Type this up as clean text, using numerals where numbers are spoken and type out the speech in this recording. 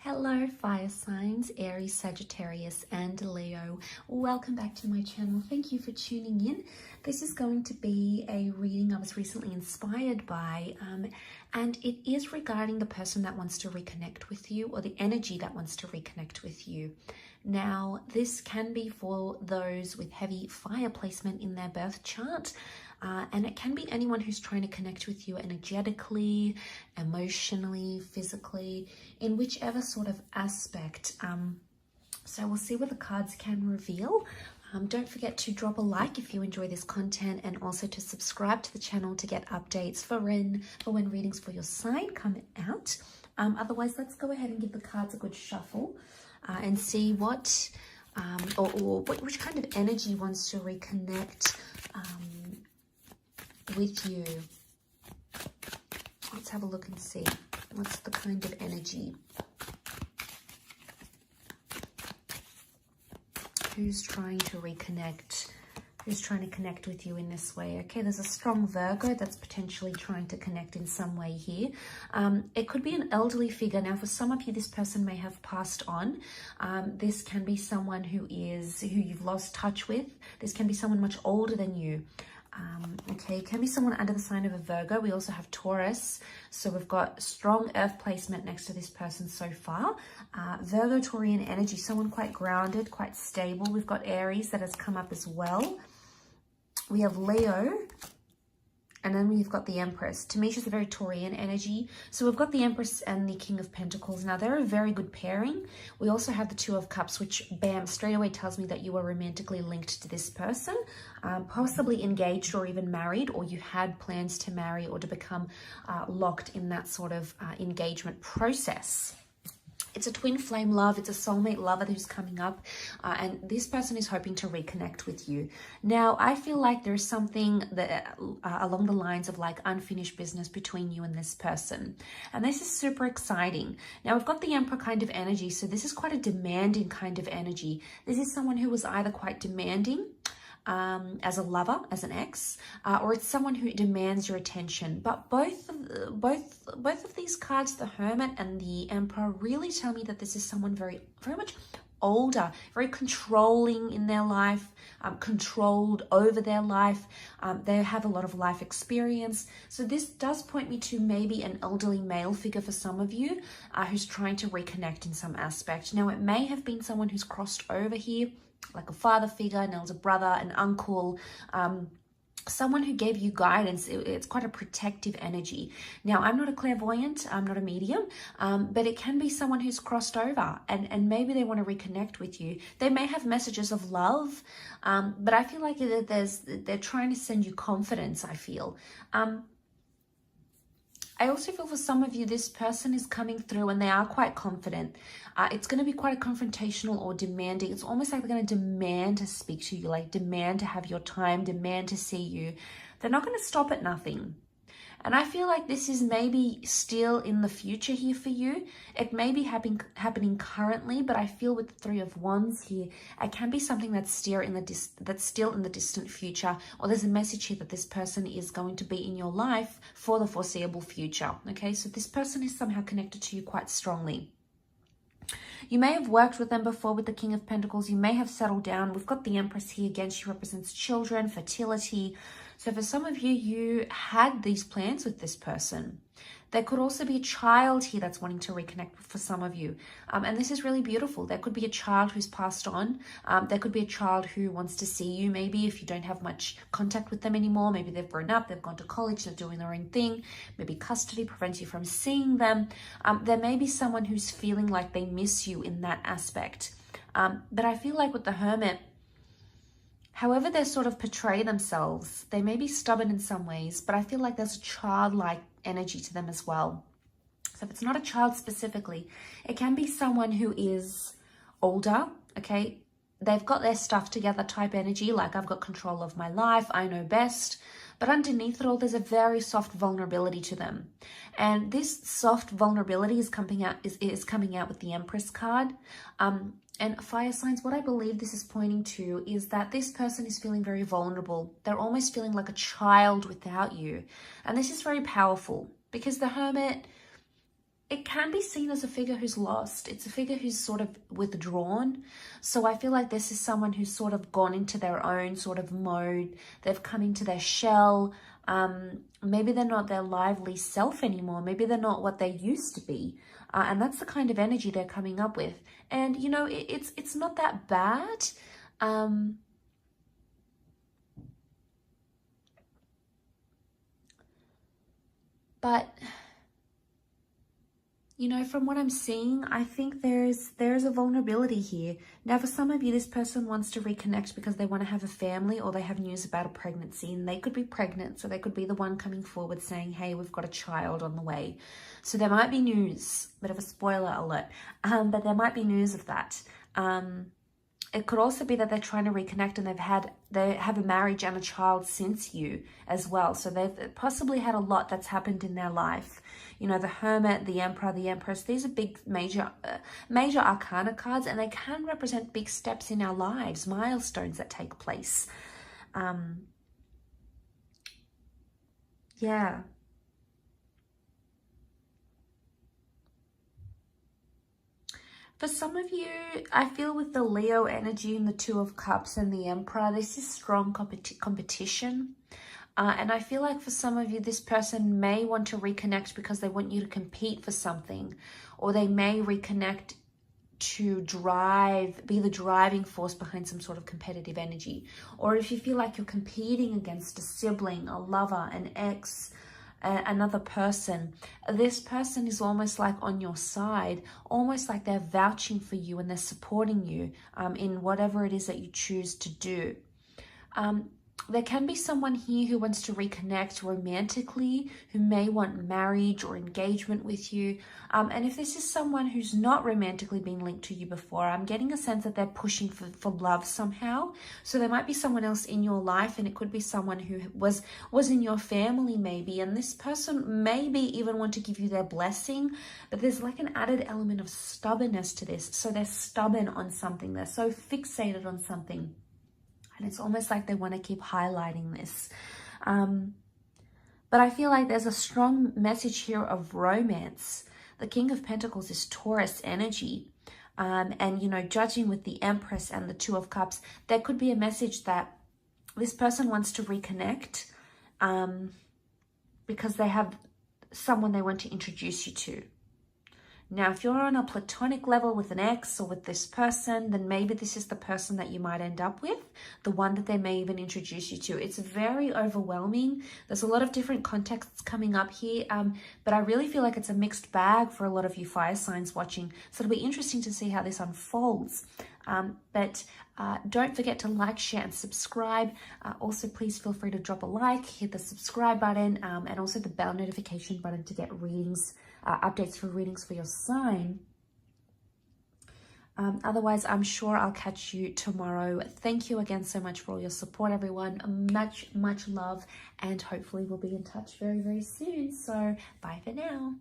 Hello fire signs, Aries, Sagittarius and Leo. Welcome back to my channel. Thank you for tuning in. This is going to be a reading I was recently inspired by and it is regarding the person that wants to reconnect with you, or the energy that wants to reconnect with you. Now, this can be for those with heavy fire placement in their birth chart. And it can be anyone who's trying to connect with you energetically, emotionally, physically, in whichever sort of aspect. So we'll see what the cards can reveal. Don't forget to drop a like if you enjoy this content, and also to subscribe to the channel to get updates for when readings for your sign come out. Otherwise, let's go ahead and give the cards a good shuffle and see what which kind of energy wants to reconnect with you. Let's have a look and see what's the kind of energy. Who's trying to reconnect? Who's trying to connect with you in this way? Okay, there's a strong Virgo that's potentially trying to connect in some way here. It could be an elderly figure. Now, for some of you, this person may have passed on. This can be someone who you've lost touch with. This can be someone much older than you. Okay, it can be someone under the sign of a Virgo. We also have Taurus, so we've got strong earth placement next to this person so far. Virgo, Taurian energy, someone quite grounded, quite stable. We've got Aries that has come up as well. We have Leo, and then we've got the Empress. To me, she's a very Taurian energy. So we've got the Empress and the King of Pentacles. Now, they're a very good pairing. We also have the Two of Cups, which, bam, straight away tells me that you are romantically linked to this person, possibly engaged or even married, or you had plans to marry or to become locked in that sort of engagement process. It's a twin flame love. It's a soulmate lover who's coming up, and this person is hoping to reconnect with you. Now, I feel like there's something that along the lines of like unfinished business between you and this person, and this is super exciting. Now, we've got the Emperor kind of energy, so this is quite a demanding kind of energy. This is someone who was either quite demanding as a lover, as an ex, or it's someone who demands your attention. But both of these cards, the Hermit and the Emperor, really tell me that this is someone very much older, very controlling in their life, controlled over their life. They have a lot of life experience. So this does point me to maybe an elderly male figure for some of you who's trying to reconnect in some aspect. Now, it may have been someone who's crossed over here, like a father figure, an elder brother, an uncle, someone who gave you guidance. It's quite a protective energy. Now, I'm not a clairvoyant, I'm not a medium, but it can be someone who's crossed over and maybe they want to reconnect with you. They may have messages of love, but I feel like they're trying to send you confidence, I feel. I also feel for some of you, this person is coming through and they are quite confident. It's going to be quite a confrontational or demanding. It's almost like they're going to demand to speak to you, like demand to have your time, demand to see you. They're not going to stop at nothing. And I feel like this is maybe still in the future here for you. It may be happening currently, but I feel with the Three of Wands here, it can be something that's still in the distant future, or there's a message here that this person is going to be in your life for the foreseeable future. Okay, so this person is somehow connected to you quite strongly. You may have worked with them before with the King of Pentacles. You may have settled down. We've got the Empress here. Again, she represents children, fertility. So for some of you, you had these plans with this person. There could also be a child here that's wanting to reconnect for some of you. And this is really beautiful. There could be a child who's passed on. There could be a child who wants to see you, maybe if you don't have much contact with them anymore. Maybe they've grown up, they've gone to college, they're doing their own thing. Maybe custody prevents you from seeing them. There may be someone who's feeling like they miss you in that aspect. But I feel like with the Hermit, however they sort of portray themselves, they may be stubborn in some ways, but I feel like there's a childlike energy to them as well. So if it's not a child specifically, it can be someone who is older, okay? They've got their stuff together type energy, like I've got control of my life, I know best. But underneath it all, there's a very soft vulnerability to them. And this soft vulnerability is coming out with the Empress card. And fire signs, what I believe this is pointing to is that this person is feeling very vulnerable. They're almost feeling like a child without you. And this is very powerful because the Hermit, it can be seen as a figure who's lost. It's a figure who's sort of withdrawn. So I feel like this is someone who's sort of gone into their own sort of mode. They've come into their shell. Maybe they're not their lively self anymore. Maybe they're not what they used to be. And that's the kind of energy they're coming up with. And, you know, it's not that bad. But, you know, from what I'm seeing, I think there's a vulnerability here. Now, for some of you, this person wants to reconnect because they want to have a family, or they have news about a pregnancy, and they could be pregnant. So they could be the one coming forward saying, hey, we've got a child on the way. So there might be news, bit of a spoiler alert, but there might be news of that. It could also be that they're trying to reconnect and they have a marriage and a child since you as well. So they've possibly had a lot that's happened in their life. You know, the Hermit, the Emperor, the Empress, these are big major arcana cards, and they can represent big steps in our lives, milestones that take place. Yeah. For some of you, I feel with the Leo energy and the Two of Cups and the Emperor, this is strong competition. And I feel like for some of you, this person may want to reconnect because they want you to compete for something, or they may reconnect to be the driving force behind some sort of competitive energy. Or if you feel like you're competing against a sibling, a lover, an ex, another person, this person is almost like on your side, almost like they're vouching for you and they're supporting you in whatever it is that you choose to do. There can be someone here who wants to reconnect romantically, who may want marriage or engagement with you. And if this is someone who's not romantically been linked to you before, I'm getting a sense that they're pushing for love somehow. So there might be someone else in your life, and it could be someone who was in your family maybe. And this person maybe even want to give you their blessing, but there's like an added element of stubbornness to this. So they're stubborn on something. They're so fixated on something. And it's almost like they want to keep highlighting this. But I feel like there's a strong message here of romance. The King of Pentacles is Taurus energy. And, you know, judging with the Empress and the Two of Cups, there could be a message that this person wants to reconnect because they have someone they want to introduce you to. Now, if you're on a platonic level with an ex or with this person, then maybe this is the person that you might end up with, the one that they may even introduce you to. It's very overwhelming. There's a lot of different contexts coming up here, but I really feel like it's a mixed bag for a lot of you fire signs watching. So it'll be interesting to see how this unfolds. But don't forget to like, share, and subscribe. Also, please feel free to drop a like, hit the subscribe button, and also the bell notification button to get readings, updates for readings for your sign. Otherwise, I'm sure I'll catch you tomorrow. Thank you again so much for all your support, everyone. Much love, and hopefully we'll be in touch very, very soon. So bye for now.